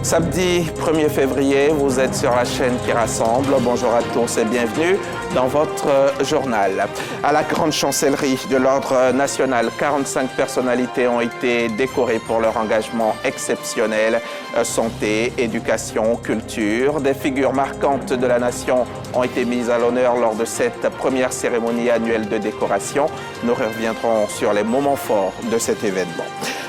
Samedi 1er février, vous êtes sur la chaîne qui rassemble. Bonjour à tous et bienvenue dans votre journal. À la grande chancellerie de l'Ordre national, 45 personnalités ont été décorées pour leur engagement exceptionnel. Santé, éducation, culture. Des figures marquantes de la nation ont été mises à l'honneur lors de cette première cérémonie annuelle de décoration. Nous reviendrons sur les moments forts de cet événement.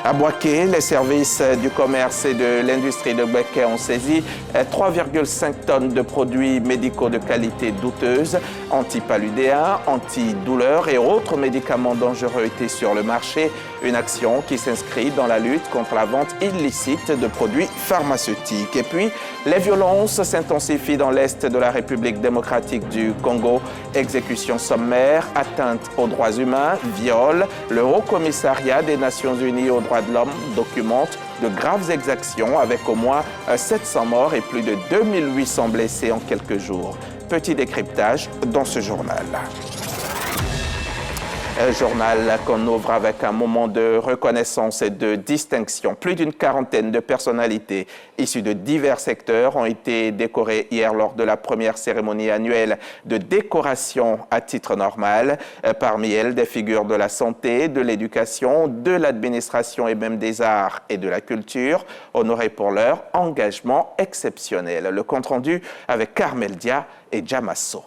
À Boaké, les services du commerce et de l'industrie de Boaké ont saisi 3,5 tonnes de produits médicaux de qualité douteuse, antipaludéens, antidouleurs et autres médicaments dangereux étaient sur le marché. Une action qui s'inscrit dans la lutte contre la vente illicite de produits pharmaceutiques. Et puis, les violences s'intensifient dans l'est de la République démocratique du Congo. Exécutions sommaires, atteintes aux droits humains, viols. Le Haut Commissariat des Nations Unies aux droits de l'homme documente de graves exactions avec au moins 700 morts et plus de 2800 blessés en quelques jours. Petit décryptage dans ce journal. Un journal qu'on ouvre avec un moment de reconnaissance et de distinction. Plus d'une quarantaine de personnalités issues de divers secteurs ont été décorées hier lors de la première cérémonie annuelle de décoration à titre normal. Parmi elles, des figures de la santé, de l'éducation, de l'administration et même des arts et de la culture, honorées pour leur engagement exceptionnel. Le compte-rendu avec Carmel Dia et Jamasso.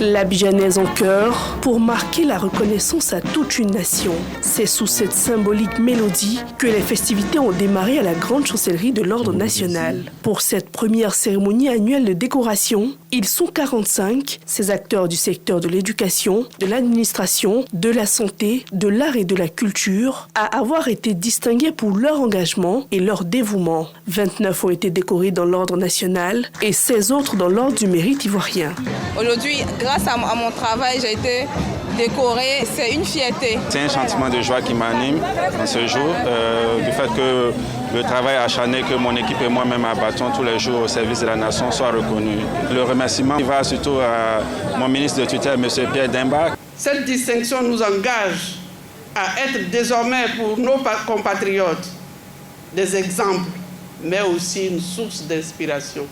L'Abidjanaise en chœur pour marquer la reconnaissance à toute une nation. C'est sous cette symbolique mélodie que les festivités ont démarré à la grande chancellerie de l'Ordre national. Pour cette première cérémonie annuelle de décoration, ils sont 45, ces acteurs du secteur de l'éducation, de l'administration, de la santé, de l'art et de la culture, à avoir été distingués pour leur engagement et leur dévouement. 29 ont été décorés dans l'Ordre national et 16 autres dans l'Ordre du mérite ivoirien. Aujourd'hui, grâce à mon travail, j'ai été décorée. C'est une fierté. C'est un sentiment de joie qui m'anime en ce jour, du fait que le travail acharné que mon équipe et moi-même abattons tous les jours au service de la nation soit reconnu. Le remerciement va surtout à mon ministre de tutelle, M. Pierre Demba. Cette distinction nous engage à être désormais pour nos compatriotes des exemples, mais aussi une source d'inspiration.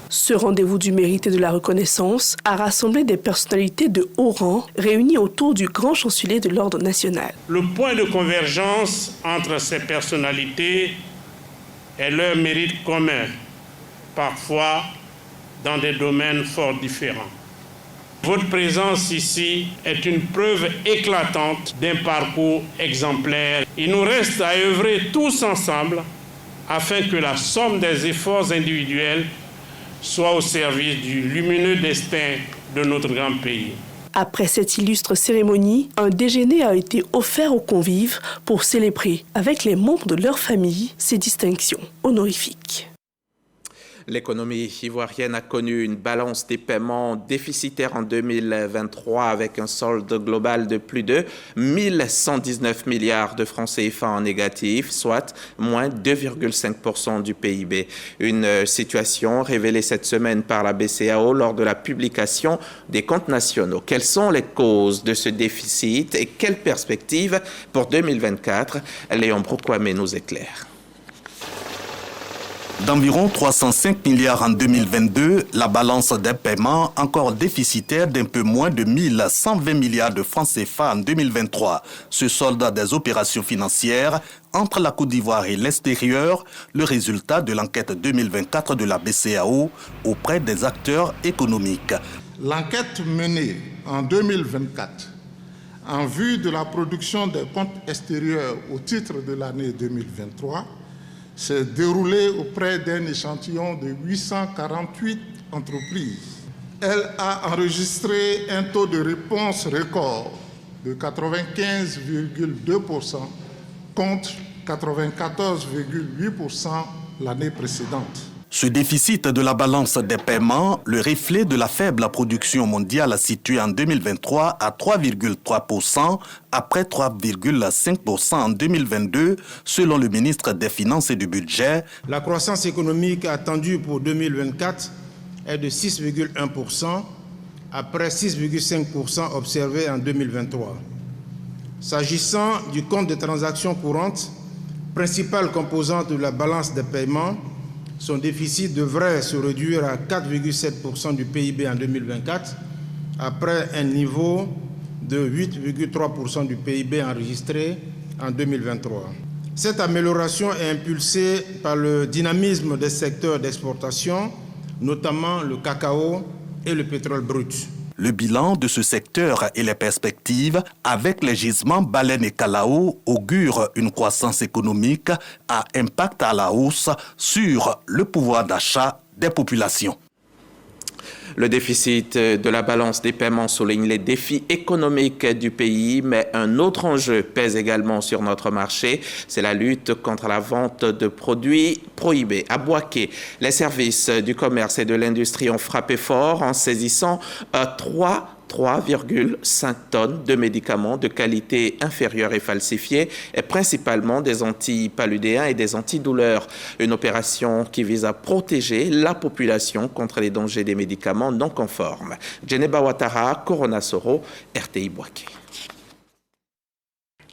Ce rendez-vous du mérite et de la reconnaissance a rassemblé des personnalités de haut rang réunies autour du grand chancelier de l'Ordre national. Le point de convergence entre ces personnalités est leur mérite commun, parfois dans des domaines fort différents. Votre présence ici est une preuve éclatante d'un parcours exemplaire. Il nous reste à œuvrer tous ensemble afin que la somme des efforts individuels soit au service du lumineux destin de notre grand pays. Après cette illustre cérémonie, un déjeuner a été offert aux convives pour célébrer avec les membres de leur famille ces distinctions honorifiques. L'économie ivoirienne a connu une balance des paiements déficitaire en 2023 avec un solde global de plus de 1119 milliards de francs CFA en négatif, soit moins 2,5% du PIB. Une situation révélée cette semaine par la BCEAO lors de la publication des comptes nationaux. Quelles sont les causes de ce déficit et quelles perspectives pour 2024? Léon Brokwame nous éclaire. D'environ 305 milliards en 2022, la balance des paiements encore déficitaire d'un peu moins de 1120 milliards de francs CFA en 2023. Ce solde des opérations financières entre la Côte d'Ivoire et l'extérieur, le résultat de l'enquête 2024 de la BCEAO auprès des acteurs économiques. L'enquête menée en 2024 en vue de la production des comptes extérieurs au titre de l'année 2023 s'est déroulée auprès d'un échantillon de 848 entreprises. Elle a enregistré un taux de réponse record de 95,2% contre 94,8% l'année précédente. Ce déficit de la balance des paiements, le reflet de la faible production mondiale située en 2023 à 3,3% après 3,5% en 2022, selon le ministre des Finances et du Budget. La croissance économique attendue pour 2024 est de 6,1% après 6,5% observé en 2023. S'agissant du compte de transactions courantes, principale composante de la balance des paiements, son déficit devrait se réduire à 4,7% du PIB en 2024, après un niveau de 8,3% du PIB enregistré en 2023. Cette amélioration est impulsée par le dynamisme des secteurs d'exportation, notamment le cacao et le pétrole brut. Le bilan de ce secteur et les perspectives avec les gisements baleines et calao augurent une croissance économique à impact à la hausse sur le pouvoir d'achat des populations. Le déficit de la balance des paiements souligne les défis économiques du pays, mais un autre enjeu pèse également sur notre marché, c'est la lutte contre la vente de produits prohibés. À Bouaké, les services du commerce et de l'industrie ont frappé fort en saisissant 3,5 tonnes de médicaments de qualité inférieure et falsifiés, et principalement des antipaludéens et des antidouleurs. Une opération qui vise à protéger la population contre les dangers des médicaments non conformes. Djeneba Ouattara, Corona Soro, RTI Bouaké.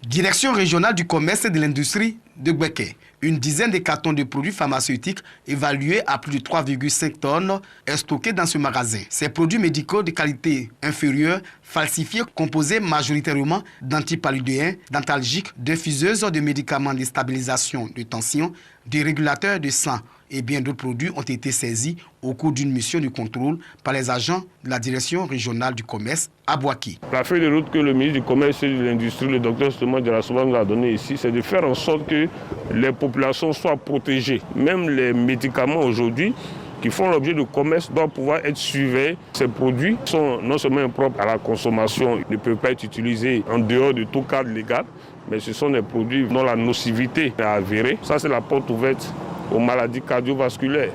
Direction régionale du commerce et de l'industrie de Bouaké. Une dizaine de cartons de produits pharmaceutiques évalués à plus de 3,5 tonnes est stocké dans ce magasin. Ces produits médicaux de qualité inférieure, falsifiés, composés majoritairement d'antipaludéens, d'antalgiques, d'infuseuses de médicaments de stabilisation de tension, de régulateurs de sang et bien d'autres produits ont été saisis au cours d'une mission de contrôle par les agents de la direction régionale du commerce à Bouaké. La feuille de route que le ministre du Commerce et de l'Industrie, le docteur Thomas de la Souban, nous a donnée ici, c'est de faire en sorte que les populations soient protégées. Même les médicaments aujourd'hui qui font l'objet de commerce doivent pouvoir être suivis. Ces produits sont non seulement impropres à la consommation, ils ne peuvent pas être utilisés en dehors de tout cadre légal, mais ce sont des produits dont la nocivité est avérée. Ça, c'est la porte ouverte aux maladies cardiovasculaires,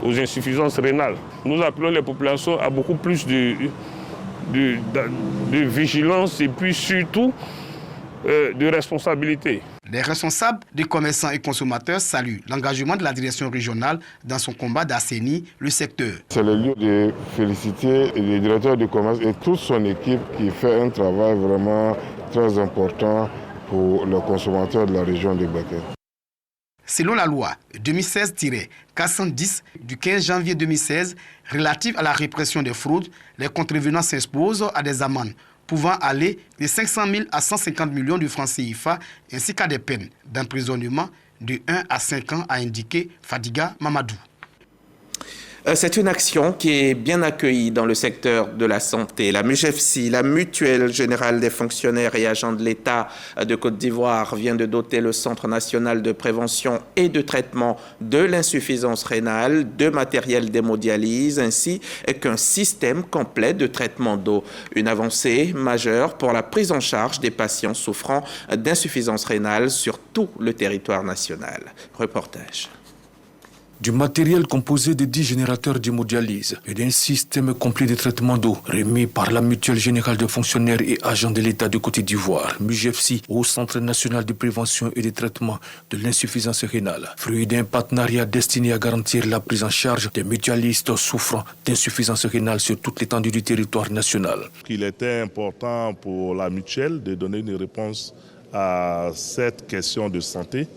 aux insuffisances rénales. Nous appelons les populations à beaucoup plus de vigilance et puis surtout de responsabilité. Les responsables des commerçants et consommateurs saluent l'engagement de la direction régionale dans son combat d'assainir le secteur. C'est le lieu de féliciter le directeur du commerce et toute son équipe qui fait un travail vraiment très important pour les consommateurs de la région de Bouaké. Selon la loi 2016-410 du 15 janvier 2016 relative à la répression des fraudes, les contrevenants s'exposent à des amendes pouvant aller de 500 000 à 150 millions de francs CFA ainsi qu'à des peines d'emprisonnement de 1 à 5 ans, a indiqué Fadiga Mamadou. C'est une action qui est bien accueillie dans le secteur de la santé. La MUGEFSI, la Mutuelle Générale des Fonctionnaires et Agents de l'État de Côte d'Ivoire, vient de doter le Centre national de prévention et de traitement de l'insuffisance rénale de matériel d'hémodialyse ainsi qu'un système complet de traitement d'eau. Une avancée majeure pour la prise en charge des patients souffrant d'insuffisance rénale sur tout le territoire national. Reportage. Du matériel composé de 10 générateurs d'hémodialyse et d'un système complet de traitement d'eau remis par la Mutuelle Générale de Fonctionnaires et Agents de l'État de Côte d'Ivoire, MUGEFSI, au Centre national de prévention et de traitement de l'insuffisance rénale, fruit d'un partenariat destiné à garantir la prise en charge des mutualistes souffrant d'insuffisance rénale sur toute l'étendue du territoire national. Il était important pour la mutuelle de donner une réponse à cette question de santé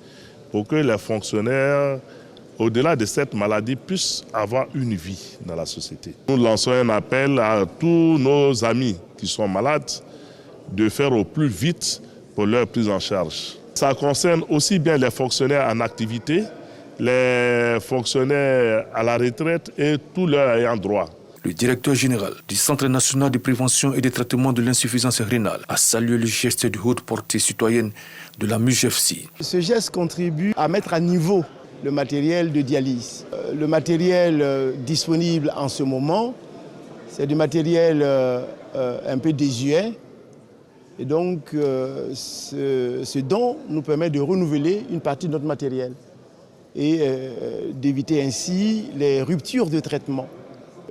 pour que les fonctionnaires, au-delà de cette maladie, puissent avoir une vie dans la société. Nous lançons un appel à tous nos amis qui sont malades de faire au plus vite pour leur prise en charge. Ça concerne aussi bien les fonctionnaires en activité, les fonctionnaires à la retraite et tous leurs ayants droit. Le directeur général du Centre national de prévention et de traitement de l'insuffisance rénale a salué le geste de haute portée citoyenne de la MUGEFSI. Ce geste contribue à mettre à niveau le matériel de dialyse. Le matériel disponible en ce moment, c'est du matériel un peu désuet. Et donc, ce don nous permet de renouveler une partie de notre matériel et d'éviter ainsi les ruptures de traitement.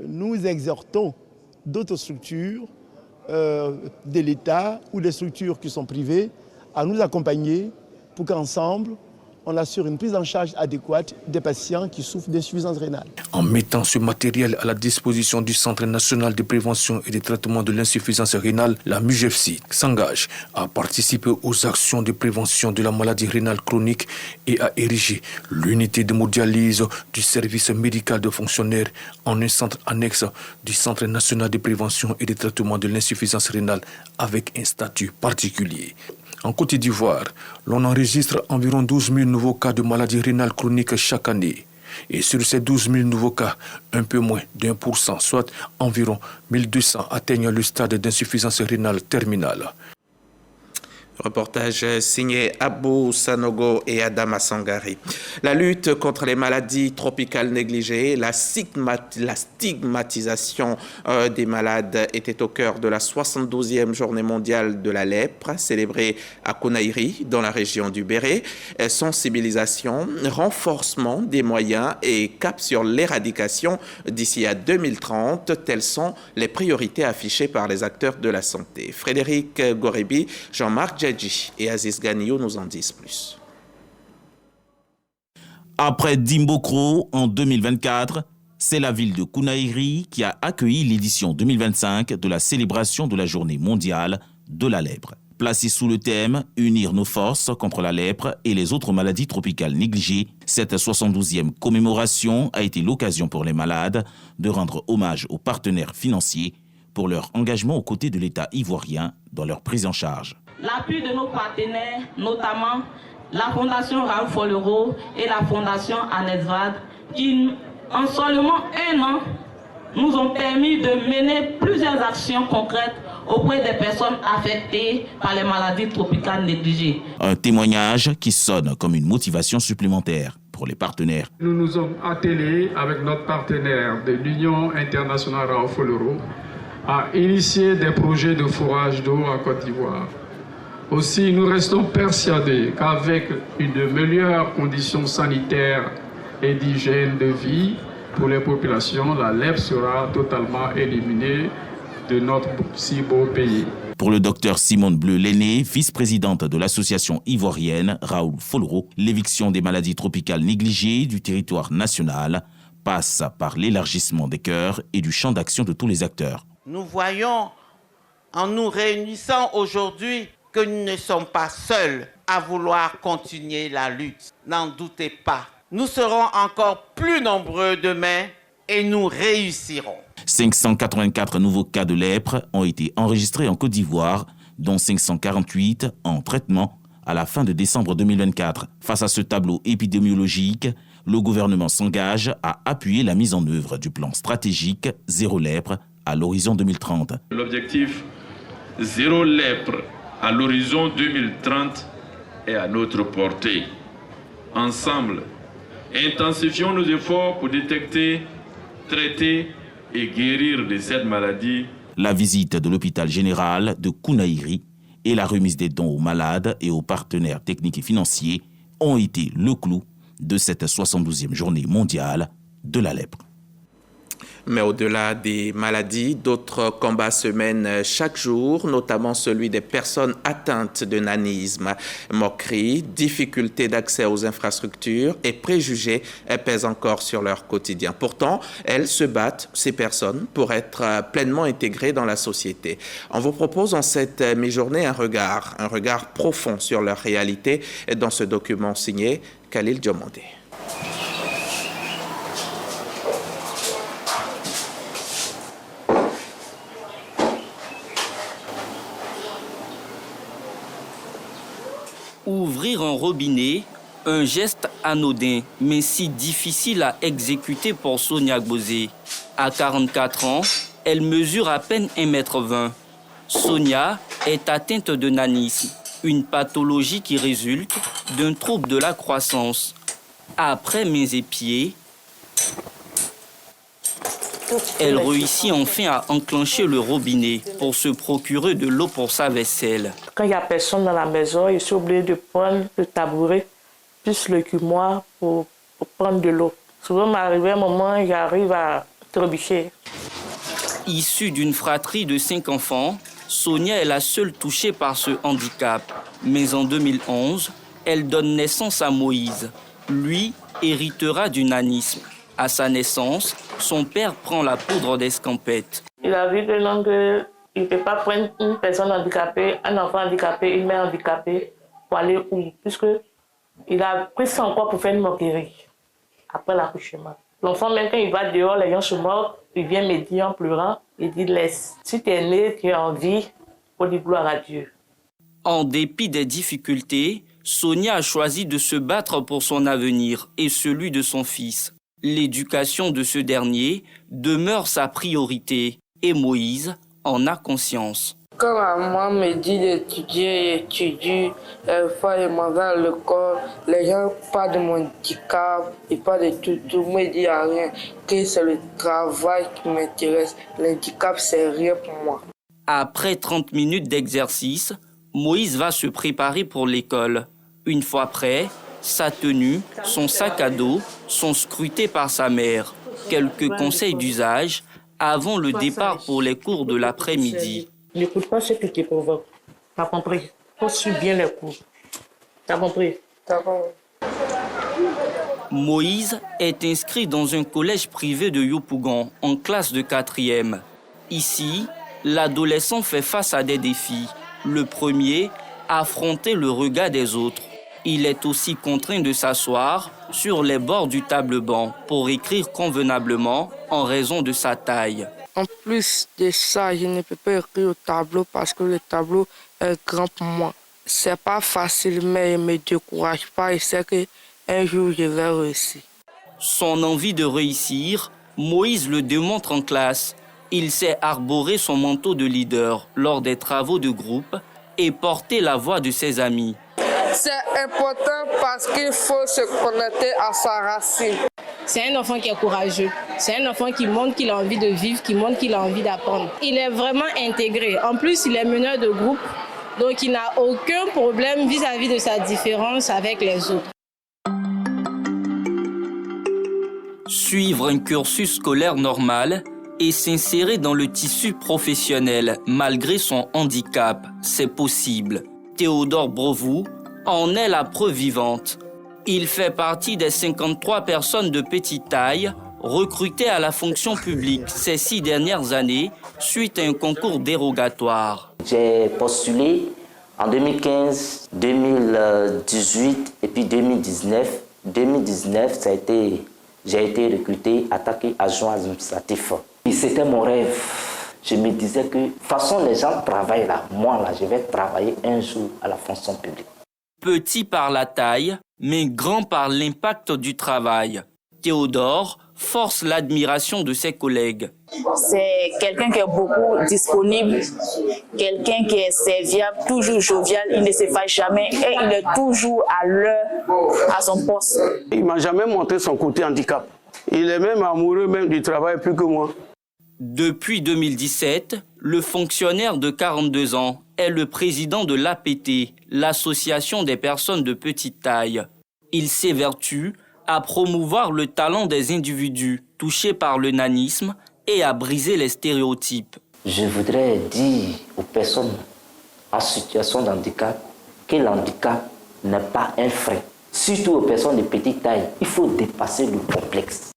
Nous exhortons d'autres structures de l'État ou des structures qui sont privées à nous accompagner pour qu'ensemble, on assure une prise en charge adéquate des patients qui souffrent d'insuffisance rénale. En mettant ce matériel à la disposition du Centre national de prévention et de traitement de l'insuffisance rénale, la MUGEFSI s'engage à participer aux actions de prévention de la maladie rénale chronique et à ériger l'unité d'hémodialyse du service médical de fonctionnaires en un centre annexe du Centre national de prévention et de traitement de l'insuffisance rénale avec un statut particulier. En Côte d'Ivoire, l'on enregistre environ 12 000 nouveaux cas de maladie rénale chronique chaque année. Et sur ces 12 000 nouveaux cas, un peu moins d'1%, soit environ 1200 atteignent le stade d'insuffisance rénale terminale. Reportage signé Abou Sanogo et Adama Sangari. La lutte contre les maladies tropicales négligées, la stigmatisation des malades était au cœur de la 72e journée mondiale de la lèpre, célébrée à Kounaïri, dans la région du Béret. Sensibilisation, renforcement des moyens et cap sur l'éradication d'ici à 2030, telles sont les priorités affichées par les acteurs de la santé. Frédéric Gorebi, Jean-Marc et Aziz Ganiou nous en disent plus. Après Dimbokro en 2024, c'est la ville de Kounaïri qui a accueilli l'édition 2025 de la célébration de la journée mondiale de la lèpre. Placée sous le thème « Unir nos forces contre la lèpre et les autres maladies tropicales négligées », cette 72e commémoration a été l'occasion pour les malades de rendre hommage aux partenaires financiers pour leur engagement aux côtés de l'État ivoirien dans leur prise en charge. L'appui de nos partenaires, notamment la Fondation Raoul Folero et la Fondation Anesvad, qui en seulement un an nous ont permis de mener plusieurs actions concrètes auprès des personnes affectées par les maladies tropicales négligées. Un témoignage qui sonne comme une motivation supplémentaire pour les partenaires. Nous nous sommes attelés avec notre partenaire de l'Union internationale Raoul Folero à initier des projets de forage d'eau en Côte d'Ivoire. Aussi, nous restons persuadés qu'avec une meilleure condition sanitaire et d'hygiène de vie pour les populations, la lèpre sera totalement éliminée de notre si beau pays. Pour le docteur Simone Bleu-Lenné, vice-présidente de l'association ivoirienne Raoul Folero, l'éviction des maladies tropicales négligées du territoire national passe par l'élargissement des cœurs et du champ d'action de tous les acteurs. Nous voyons, en nous réunissant aujourd'hui, que nous ne sommes pas seuls à vouloir continuer la lutte. N'en doutez pas. Nous serons encore plus nombreux demain et nous réussirons. 584 nouveaux cas de lèpre ont été enregistrés en Côte d'Ivoire, dont 548 en traitement à la fin de décembre 2024. Face à ce tableau épidémiologique, le gouvernement s'engage à appuyer la mise en œuvre du plan stratégique Zéro lèpre à l'horizon 2030. L'objectif Zéro lèpre à l'horizon 2030 est à notre portée. Ensemble, intensifions nos efforts pour détecter, traiter et guérir de cette maladie. La visite de l'hôpital général de Kounaïri et la remise des dons aux malades et aux partenaires techniques et financiers ont été le clou de cette 72e journée mondiale de la lèpre. Mais au-delà des maladies, d'autres combats se mènent chaque jour, notamment celui des personnes atteintes de nanisme. Moqueries, difficultés d'accès aux infrastructures et préjugés pèsent encore sur leur quotidien. Pourtant, elles se battent, ces personnes, pour être pleinement intégrées dans la société. On vous propose en cette mi-journée un regard profond sur leur réalité dans ce document signé Khalil Diomandé. Ouvrir un robinet, un geste anodin, mais si difficile à exécuter pour Sonia Gbosé. À 44 ans, elle mesure à peine 1,20 m. Sonia est atteinte de nanisme, une pathologie qui résulte d'un trouble de la croissance. Après mains et pieds, elle réussit enfin à enclencher le robinet pour se procurer de l'eau pour sa vaisselle. Quand il n'y a personne dans la maison, je suis obligée de prendre le tabouret plus le cumoir pour prendre de l'eau. Souvent, m'arrive un moment, j'arrive à trébucher. Issue d'une fratrie de 5 enfants, Sonia est la seule touchée par ce handicap. Mais en 2011, Elle donne naissance à Moïse. Lui héritera du nanisme. À sa naissance, son père prend la poudre d'escampette. Il a vu que l'homme, il ne peut pas prendre une personne handicapée, un enfant handicapé, une mère handicapée pour aller où, puisqu'il a pris ça encore pour faire une moquerie après l'accouchement. L'enfant, même quand il va dehors, les gens se moquent, il vient me dire en pleurant, il dit laisse. Si tu es né, tu es en vie, faut dire gloire à Dieu. En dépit des difficultés, Sonia a choisi de se battre pour son avenir et celui de son fils. L'éducation de ce dernier demeure sa priorité et Moïse en a conscience. Quand la maman me dit d'étudier, j'étudie, fois je m'en vais à l'école, les gens parlent de mon handicap, ils parlent de tout, moi je dis rien, que c'est le travail qui m'intéresse, l'handicap c'est rien pour moi. Après 30 minutes d'exercice, Moïse va se préparer pour l'école. Une fois prêt, sa tenue, son sac à dos sont scrutés par sa mère. Quelques conseils d'usage avant le départ pour les cours de l'après-midi. N'écoute pas ce qui te provoque. T'as compris? Faut suivre bien les cours. T'as compris? T'as compris. Moïse est inscrit dans un collège privé de Yopougon en classe de 4e. Ici, l'adolescent fait face à des défis. Le premier, affronter le regard des autres. Il est aussi contraint de s'asseoir sur les bords du table-banc pour écrire convenablement en raison de sa taille. En plus de ça, je ne peux pas écrire au tableau parce que le tableau est grand pour moi. C'est pas facile, mais je ne me décourage pas et sais qu'un jour je vais réussir. Son envie de réussir, Moïse le démontre en classe. Il sait arborer son manteau de leader lors des travaux de groupe et porter la voix de ses amis. C'est important parce qu'il faut se connecter à sa racine. C'est un enfant qui est courageux. C'est un enfant qui montre qu'il a envie de vivre, qui montre qu'il a envie d'apprendre. Il est vraiment intégré. En plus, il est meneur de groupe, donc il n'a aucun problème vis-à-vis de sa différence avec les autres. Suivre un cursus scolaire normal et s'insérer dans le tissu professionnel malgré son handicap, c'est possible. Théodore Brovou en est la preuve vivante. Il fait partie des 53 personnes de petite taille recrutées à la fonction publique ces 6 dernières années suite à un concours dérogatoire. J'ai postulé en 2015, 2018 et puis 2019. 2019, j'ai été recruté, attaqué adjoint administratif. Et c'était mon rêve. Je me disais que, de toute façon, les gens travaillent là. Moi, là, je vais travailler un jour à la fonction publique. Petit par la taille, mais grand par l'impact du travail. Théodore force l'admiration de ses collègues. C'est quelqu'un qui est beaucoup disponible, quelqu'un qui est serviable, toujours jovial, il ne se fâche jamais et il est toujours à l'heure à son poste. Il ne m'a jamais montré son côté handicap. Il est même amoureux même du travail plus que moi. Depuis 2017, le fonctionnaire de 42 ans est le président de l'APT, l'Association des personnes de petite taille. Il s'évertue à promouvoir le talent des individus touchés par le nanisme et à briser les stéréotypes. Je voudrais dire aux personnes en situation de handicap que l'handicap n'est pas un frein. Surtout aux personnes de petite taille, il faut dépasser le complexe.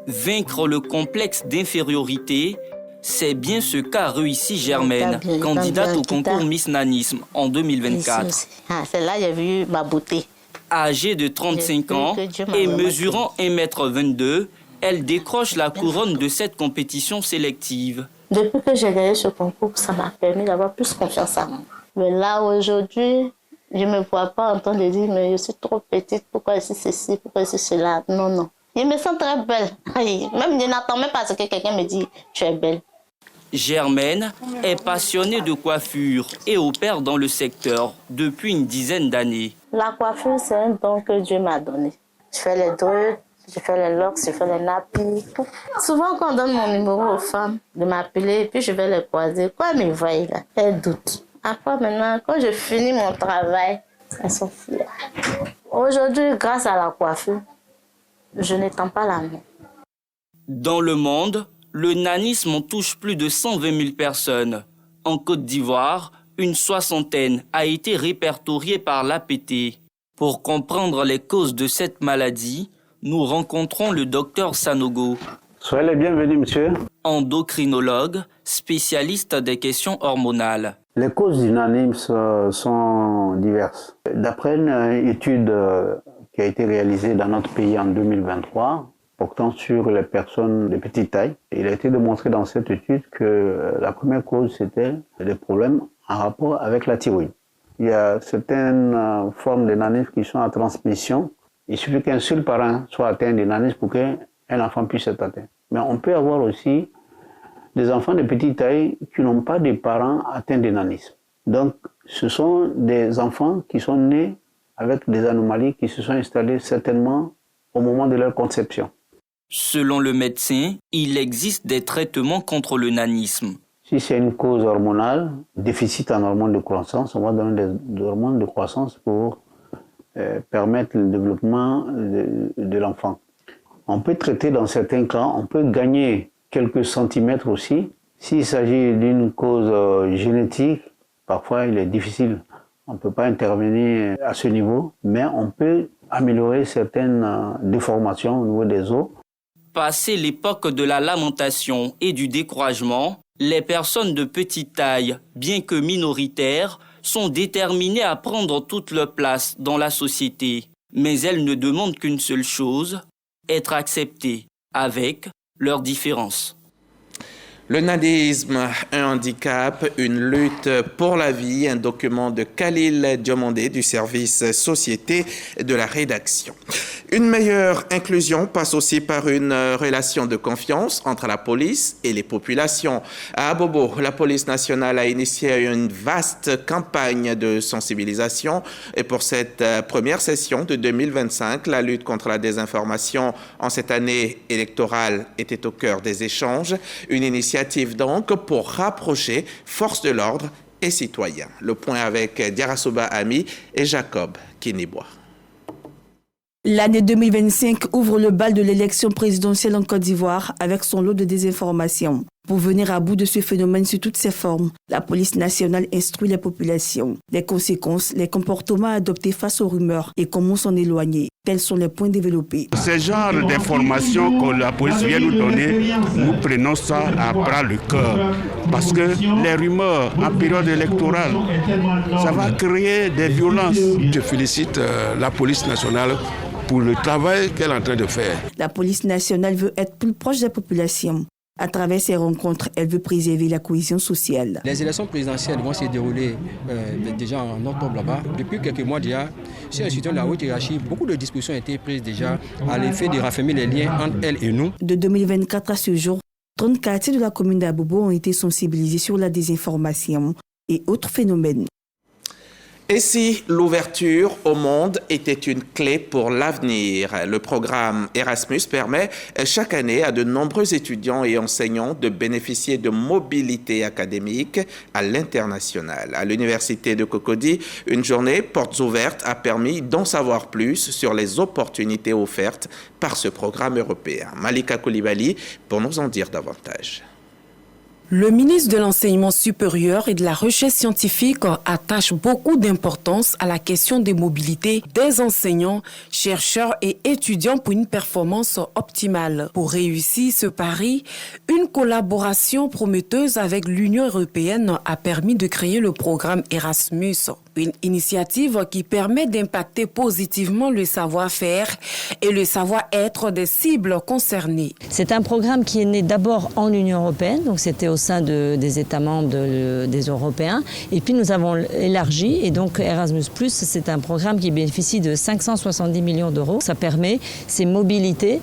Vaincre le complexe d'infériorité, c'est bien ce qu'a réussi Germaine, candidate au concours Miss Nanisme en 2024. C'est là que j'ai vu ma beauté. Âgée de 35 ans et mesurant 1,22 m, elle décroche la couronne de cette compétition sélective. Depuis que j'ai gagné ce concours, ça m'a permis d'avoir plus confiance en moi. Mais là, aujourd'hui, je ne me vois pas en train de dire mais je suis trop petite, pourquoi ici ceci, pourquoi ici cela. Non, non. Je me sens très belle. Même je n'attends même pas à ce que quelqu'un me dise tu es belle. Germaine est passionnée de coiffure et opère dans le secteur depuis une dizaine d'années. La coiffure, c'est un don que Dieu m'a donné. Je fais les drugs, je fais les locks, je fais les nappies. Souvent, quand on donne mon numéro aux femmes de m'appeler, puis je vais les croiser, quoi elles me voient là, elles doutent. Après, maintenant, quand je finis mon travail, elles sont fières. Aujourd'hui, grâce à la coiffure, je n'étends pas la main. Dans le monde, le nanisme touche plus de 120 000 personnes. En Côte d'Ivoire, Une 60aine a été répertoriée par l'APT. Pour comprendre les causes de cette maladie, nous rencontrons le docteur Sanogo. Soyez les bienvenus, monsieur. Endocrinologue, spécialiste des questions hormonales. Les causes du nanisme sont diverses. D'après une étude qui a été réalisée dans notre pays en 2023, portant sur les personnes de petite taille, il a été démontré dans cette étude que la première cause, c'était des problèmes en rapport avec la thyroïde. Il y a certaines formes de nanisme qui sont en transmission. Il suffit qu'un seul parent soit atteint de nanisme pour qu'un enfant puisse être atteint. Mais on peut avoir aussi des enfants de petite taille qui n'ont pas de parents atteints de nanisme. Donc, ce sont des enfants qui sont nés avec des anomalies qui se sont installées certainement au moment de leur conception. Selon le médecin, il existe des traitements contre le nanisme. Si c'est une cause hormonale, déficit en hormones de croissance, on va donner des hormones de croissance pour permettre le développement de l'enfant. On peut traiter dans certains cas, on peut gagner quelques centimètres aussi. S'il s'agit d'une cause génétique, parfois il est difficile. On ne peut pas intervenir à ce niveau, mais on peut améliorer certaines déformations au niveau des os. Passé l'époque de la lamentation et du découragement, les personnes de petite taille, bien que minoritaires, sont déterminées à prendre toute leur place dans la société. Mais elles ne demandent qu'une seule chose, être acceptées avec leurs différences. Le nanisme, un handicap, une lutte pour la vie, un document de Khalil Diomandé du service Société de la rédaction. Une meilleure inclusion passe aussi par une relation de confiance entre la police et les populations. À Abobo, la police nationale a initié une vaste campagne de sensibilisation et pour cette première session de 2025, la lutte contre la désinformation en cette année électorale était au cœur des échanges. Une initiative donc pour rapprocher forces de l'ordre et citoyens. Le point avec Diarasoba Ami et Jacob Kinibois. L'année 2025 ouvre le bal de l'élection présidentielle en Côte d'Ivoire avec son lot de désinformation. Pour venir à bout de ce phénomène sous toutes ses formes, la police nationale instruit les populations. Les conséquences, les comportements adoptés face aux rumeurs et comment s'en éloigner. Tels sont les points développés. Ce genre d'informations que la police vient nous donner, nous prenons ça à bras le cœur. Parce que les rumeurs en période électorale, ça va créer des violences. Je félicite la police nationale pour le travail qu'elle est en train de faire. La police nationale veut être plus proche des populations. À travers ces rencontres, elle veut préserver la cohésion sociale. Les élections présidentielles vont se dérouler déjà en octobre là-bas. Depuis quelques mois déjà, sur la situation de la haute hiérarchie, beaucoup de dispositions ont été prises déjà à l'effet de raffermir les liens entre elle et nous. De 2024 à ce jour, 30 quartiers de la commune d'Abobo ont été sensibilisés sur la désinformation et autres phénomènes. Et si l'ouverture au monde était une clé pour l'avenir? Le programme Erasmus permet chaque année à de nombreux étudiants et enseignants de bénéficier de mobilité académique à l'international. À l'université de Cocody, une journée portes ouvertes a permis d'en savoir plus sur les opportunités offertes par ce programme européen. Malika Koulibaly pour nous en dire davantage. Le ministre de l'Enseignement supérieur et de la Recherche scientifique attache beaucoup d'importance à la question des mobilités des enseignants, chercheurs et étudiants pour une performance optimale. Pour réussir ce pari, une collaboration prometteuse avec l'Union européenne a permis de créer le programme Erasmus, une initiative qui permet d'impacter positivement le savoir-faire et le savoir-être des cibles concernées. C'est un programme qui est né d'abord en Union européenne, donc c'était au sein des États membres des Européens. Et puis nous avons élargi et donc Erasmus+, c'est un programme qui bénéficie de 570 millions d'euros. Ça permet ces mobilités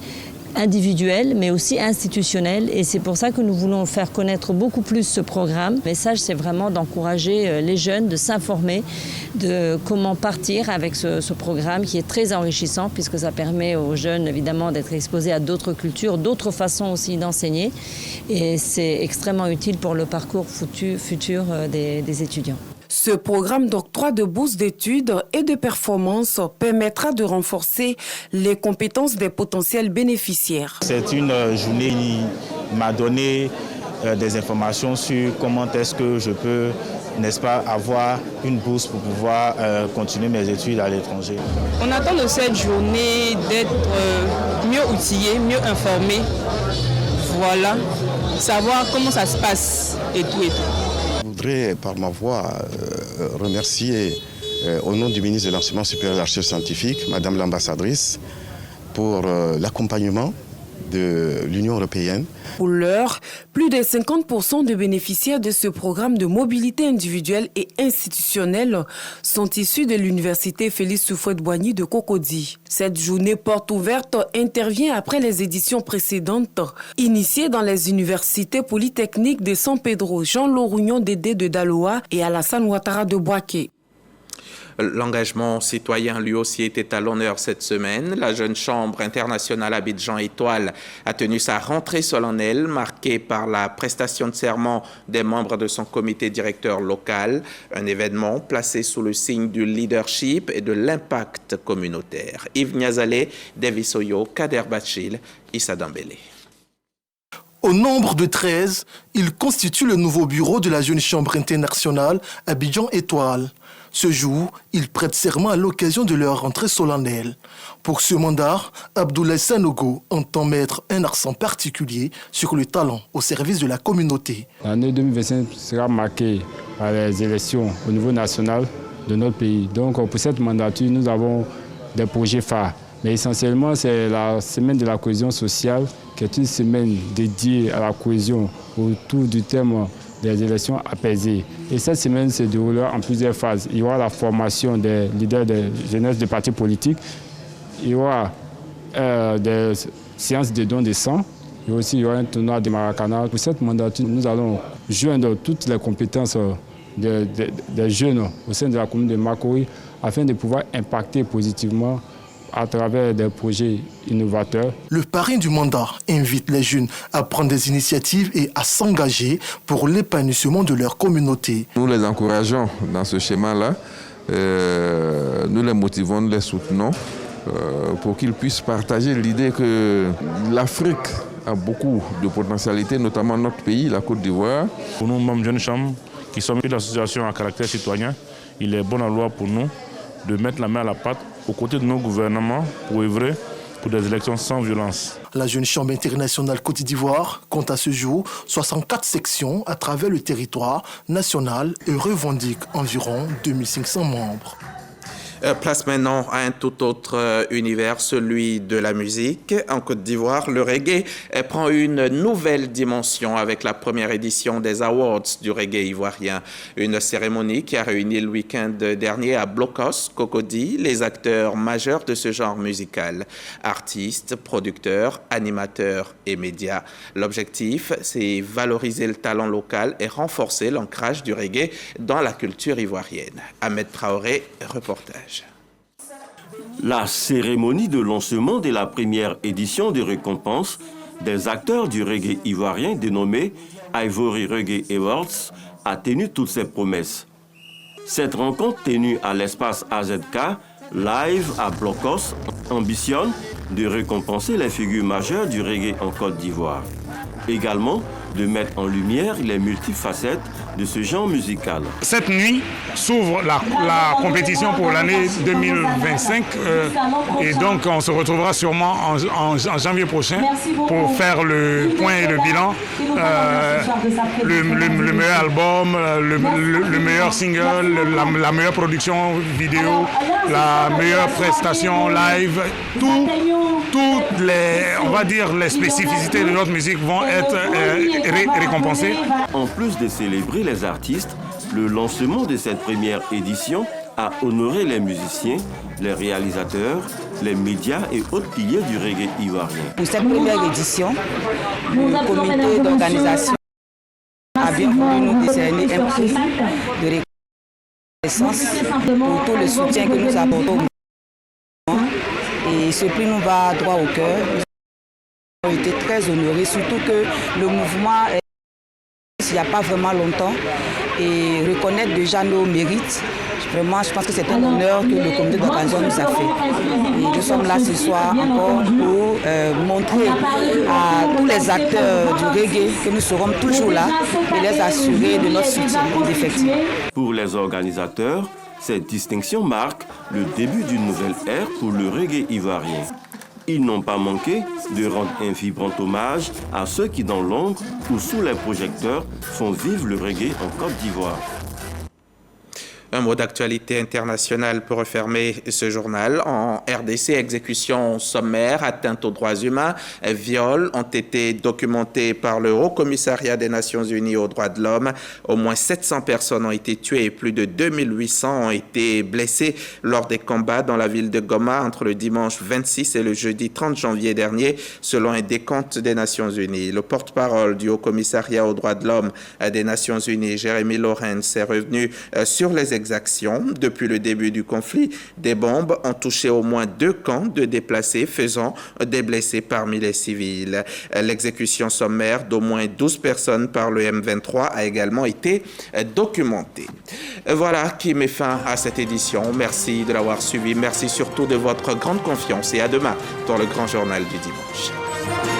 individuelle, mais aussi institutionnelle. Et c'est pour ça que nous voulons faire connaître beaucoup plus ce programme. Le message, c'est vraiment d'encourager les jeunes, de s'informer de comment partir avec ce programme qui est très enrichissant puisque ça permet aux jeunes, évidemment, d'être exposés à d'autres cultures, d'autres façons aussi d'enseigner. Et c'est extrêmement utile pour le parcours futur des étudiants. Ce programme d'octroi de bourses d'études et de performance permettra de renforcer les compétences des potentiels bénéficiaires. C'est une journée qui m'a donné des informations sur comment est-ce que je peux n'est-ce pas, avoir une bourse pour pouvoir continuer mes études à l'étranger. On attend de cette journée d'être mieux outillés, mieux informés. Voilà, savoir comment ça se passe et tout et tout. Je voudrais par ma voix remercier au nom du ministre de l'Enseignement supérieur et de la Recherche scientifique, Madame l'ambassadrice, pour l'accompagnement de l'Union européenne. Pour l'heure, plus de 50% des bénéficiaires de ce programme de mobilité individuelle et institutionnelle sont issus de l'université Félix Houphouët-Boigny de Cocody. Cette journée porte ouverte intervient après les éditions précédentes initiées dans les universités polytechniques de San Pedro, Jean Laurugnon Dédé de Daloa et Alassane Ouattara de Boaké. L'engagement citoyen lui aussi était à l'honneur cette semaine. La jeune chambre internationale Abidjan Étoile a tenu sa rentrée solennelle marquée par la prestation de serment des membres de son comité directeur local. Un événement placé sous le signe du leadership et de l'impact communautaire. Yves Niazalé, Davis Oyo, Kader Bachil, Issa Dambélé. Au nombre de 13, il constitue le nouveau bureau de la jeune chambre internationale Abidjan Étoile. Ce jour, ils prêtent serment à l'occasion de leur rentrée solennelle. Pour ce mandat, Abdoulaye Sanogo entend mettre un accent particulier sur le talent au service de la communauté. L'année 2025 sera marquée par les élections au niveau national de notre pays. Donc pour cette mandature, nous avons des projets phares. Mais essentiellement, c'est la semaine de la cohésion sociale, qui est une semaine dédiée à la cohésion autour du thème des élections apaisées. Et cette semaine se déroulera en plusieurs phases. Il y aura la formation des leaders de jeunesse des partis politiques. Il y aura des séances de dons de sang. Et aussi, il y aura un tournoi de Maracana. Pour cette mandature, nous allons joindre toutes les compétences des jeunes au sein de la commune de Makori afin de pouvoir impacter positivement à travers des projets innovateurs. Le parrain du mandat invite les jeunes à prendre des initiatives et à s'engager pour l'épanouissement de leur communauté. Nous les encourageons dans ce schéma-là, nous les motivons, nous les soutenons pour qu'ils puissent partager l'idée que l'Afrique a beaucoup de potentialités, notamment notre pays, la Côte d'Ivoire. Pour nous, membres jeunes chambres, qui sommes une association à caractère citoyen, il est bon en loi pour nous de mettre la main à la pâte aux côtés de nos gouvernements pour œuvrer pour des élections sans violence. La jeune chambre internationale Côte d'Ivoire compte à ce jour 64 sections à travers le territoire national et revendique environ 2500 membres. Place maintenant à un tout autre univers, celui de la musique. En Côte d'Ivoire, le reggae prend une nouvelle dimension avec la première édition des Awards du reggae ivoirien. Une cérémonie qui a réuni le week-end dernier à Blocos, Cocody, les acteurs majeurs de ce genre musical. Artistes, producteurs, animateurs et médias. L'objectif, c'est valoriser le talent local et renforcer l'ancrage du reggae dans la culture ivoirienne. Ahmed Traoré, reportage. La cérémonie de lancement de la première édition des récompenses des acteurs du reggae ivoirien dénommée Ivory Reggae Awards a tenu toutes ses promesses. Cette rencontre tenue à l'espace AZK, live à Blocos, ambitionne de récompenser les figures majeures du reggae en Côte d'Ivoire. Également, de mettre en lumière les multifacettes de ce genre musical. Cette nuit s'ouvre la compétition pour l'année 2025 et donc on se retrouvera sûrement en janvier prochain pour faire le point et le bilan, le meilleur album, le meilleur single, la meilleure production vidéo, la meilleure prestation live, toutes les, on va dire, les spécificités de notre musique vont être récompensées. En plus de célébrer les artistes, le lancement de cette première édition a honoré les musiciens, les réalisateurs, les médias et autres piliers du reggae ivoirien. Pour cette première édition, le comité d'organisation a bien voulu nous décerner un prix de reconnaissance pour tout le soutien que nous apportons. Et ce prix nous va droit au cœur. Nous avons été très honorés, surtout que le mouvement est il n'y a pas vraiment longtemps et reconnaître déjà nos mérites. Je Vraiment, je pense que c'est un honneur que le comité d'organisation nous a fait. Et nous sommes là ce soir encore pour montrer à tous les acteurs du reggae que nous serons toujours là et les assurer de notre soutien indéfectible. Pour les organisateurs, cette distinction marque le début d'une nouvelle ère pour le reggae ivoirien. Ils n'ont pas manqué de rendre un vibrant hommage à ceux qui, dans l'ombre ou sous les projecteurs, font vivre le reggae en Côte d'Ivoire. Un mot d'actualité internationale pour refermer ce journal. En RDC, exécutions sommaires, atteintes aux droits humains, viols ont été documentés par le Haut Commissariat des Nations Unies aux droits de l'homme. Au moins 700 personnes ont été tuées et plus de 2800 ont été blessées lors des combats dans la ville de Goma entre le dimanche 26 et le jeudi 30 janvier dernier, selon un décompte des Nations Unies. Le porte-parole du Haut Commissariat aux droits de l'homme des Nations Unies, Jeremy Lawrence, est revenu sur les exactions. Depuis le début du conflit, des bombes ont touché au moins 2 camps de déplacés, faisant des blessés parmi les civils. L'exécution sommaire d'au moins 12 personnes par le M23 a également été documentée. Voilà qui met fin à cette édition. Merci de l'avoir suivi. Merci surtout de votre grande confiance et à demain pour le grand journal du dimanche.